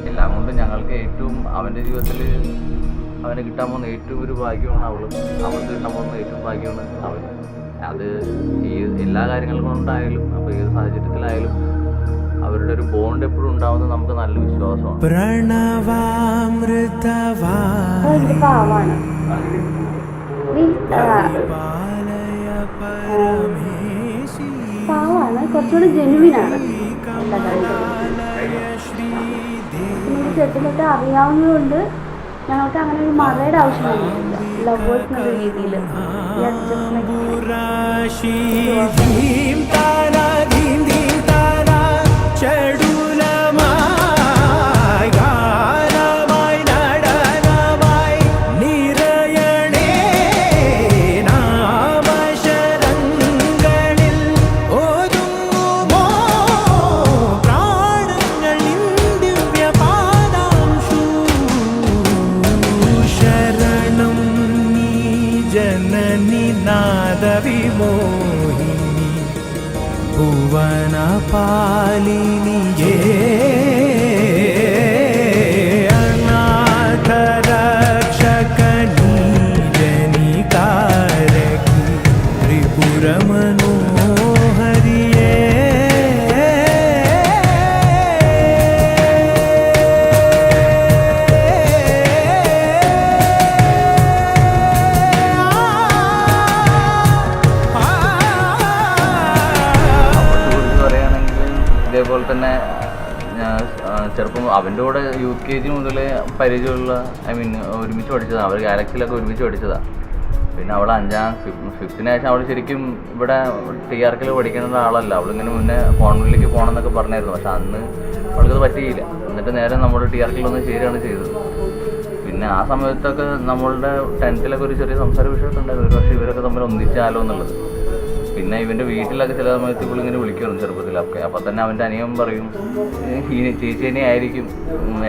എല്ലാം കൊണ്ടും ഞങ്ങൾക്ക് ഏറ്റവും അവൻ്റെ ജീവിതത്തിൽ അവന് കിട്ടാൻ പോകുന്ന ഏറ്റവും ഒരു ഭാഗ്യമാണ് അവൾക്ക് കിട്ടാൻ പോകുന്ന ഏറ്റവും ഭാഗ്യമാണ് അവൻ. അത് ഈ എല്ലാ കാര്യങ്ങൾ കൊണ്ടായാലും അപ്പോൾ ഏത് സാഹചര്യത്തിലായാലും അവരുടെ ഒരു ബോണ്ട് എപ്പോഴും ഉണ്ടാവുന്നത് നമുക്ക് നല്ല വിശ്വാസമാണ്. പാവാണ്, കുറച്ചുകൂടി ജെനുവിനാണ്. ചെറുതൊക്കെ അറിയാവുന്നതുകൊണ്ട് ഞങ്ങൾക്ക് അങ്ങനെ ഒരു മറയുടെ ആവശ്യമൊന്നുമില്ല. ലവേഴ്സ് എന്നുള്ള രീതിയിൽ വിമോഹിനി ഭുവന പാലിനിയേ അനാഥ രക്ഷകനീ ജനികാരകി ത്രിപുരമനോഹരിയേ. ഇതേപോലെ തന്നെ ഞാൻ ചെറുപ്പം അവൻ്റെ കൂടെ UKG മുതലേ പരിചയമുള്ള ഒരുമിച്ച് പഠിച്ചതാണ്. അവർ ഗാലക്സിയിലൊക്കെ ഒരുമിച്ച് പഠിച്ചതാണ്. പിന്നെ അവൾ 5th-5th ശേഷം അവൾ ശരിക്കും ഇവിടെ TRKയിൽ പഠിക്കുന്ന ആളല്ല. അവളിങ്ങനെ മുന്നേ കോൺവെന്റിലേക്ക് പോകണം എന്നൊക്കെ പറഞ്ഞായിരുന്നു. പക്ഷെ അന്ന് അവൾക്കത് പറ്റിയില്ല. എന്നിട്ട് നേരെ നമ്മൾ TRKയിൽ വന്ന് ചേരുകയാണ് ചെയ്തത്. പിന്നെ ആ സമയത്തൊക്കെ നമ്മളുടെ 10th ഒരു ചെറിയ സംസാര വിഷയമൊക്കെ ഉണ്ടായിരുന്നു. പക്ഷേ ഇവരൊക്കെ തമ്മിൽ ഒന്നിച്ചാലോ എന്നുള്ളത്. പിന്നെ ഇവൻ്റെ വീട്ടിലൊക്കെ ചില സമയത്ത് ഇവളിങ്ങനെ വിളിക്കുമായിരുന്നു ചെറുപ്പത്തിലൊക്കെ. അപ്പോൾ തന്നെ അവൻ്റെ അനിയൻ പറയും ഈ ചേച്ചീനെ ആയിരിക്കും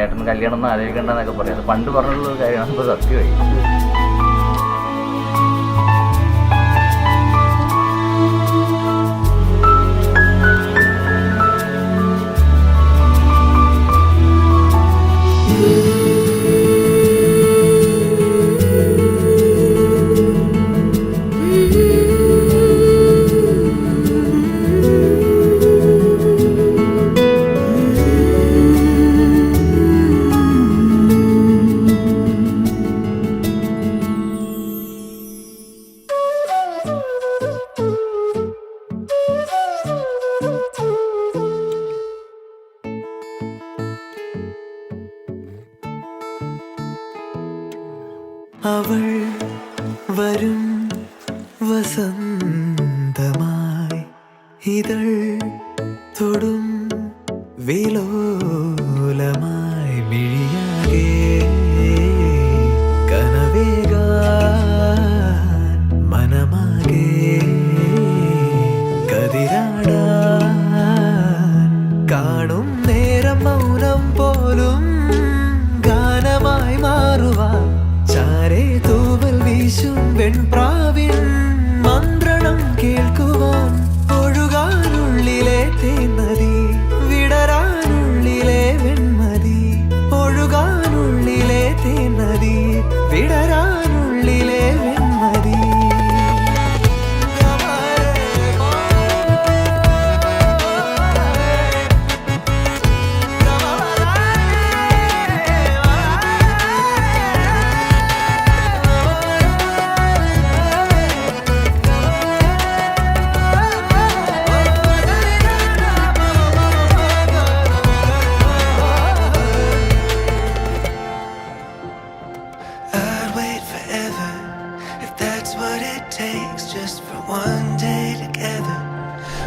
ഏട്ടൻ കല്യാണം ഒന്നും ആലോചിക്കേണ്ടെന്നൊക്കെ പറയും. അത് പണ്ട് പറഞ്ഞുള്ള കാര്യമാണ്, ഇപ്പോൾ സത്യമായി. അവൾ വരും വസന്തമായി ഇതൾ തൊടും വിലോലമായി മിഴിയാകെ കനവേകാൻ മനമാകെ കതിരാടാൻ കാണും നേരം മൗനം പോലും ഗാനമായി മാറുവാൻ ചാരേ തൂവൽ വീശും വെൺപ്രാവിൻ മന്ത്രണം കേൾക്കുവാൻ ഒഴുകാനുള്ളിലെ തേൻനദി വിടരാനുള്ളിലെ വെൺമതി ഒഴുകാനുള്ളിലെ തേൻനദി വിടരാനുള്ളിലെ വെൺമതി. Just for one day together,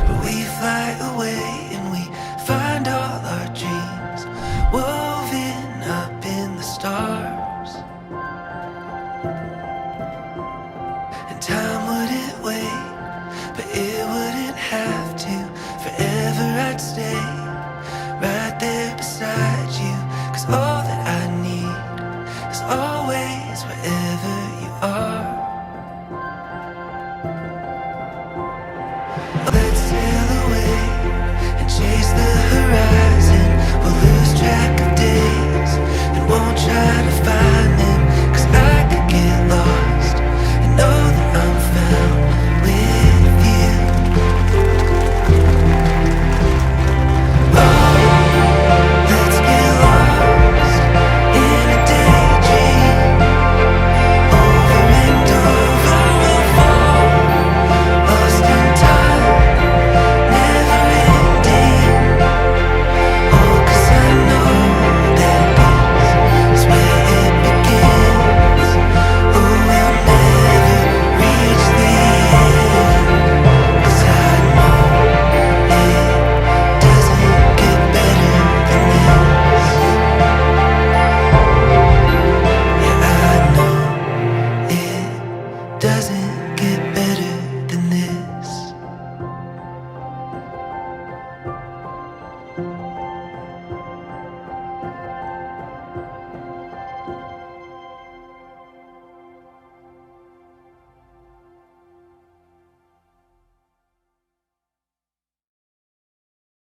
but we fly away and we find all our dreams woven up in the stars. And time wouldn't wait, but it wouldn't have to. Forever I'd stay right there beside you, 'cause all that I need is always wherever you are. Let's sail away. track of days and won't try to find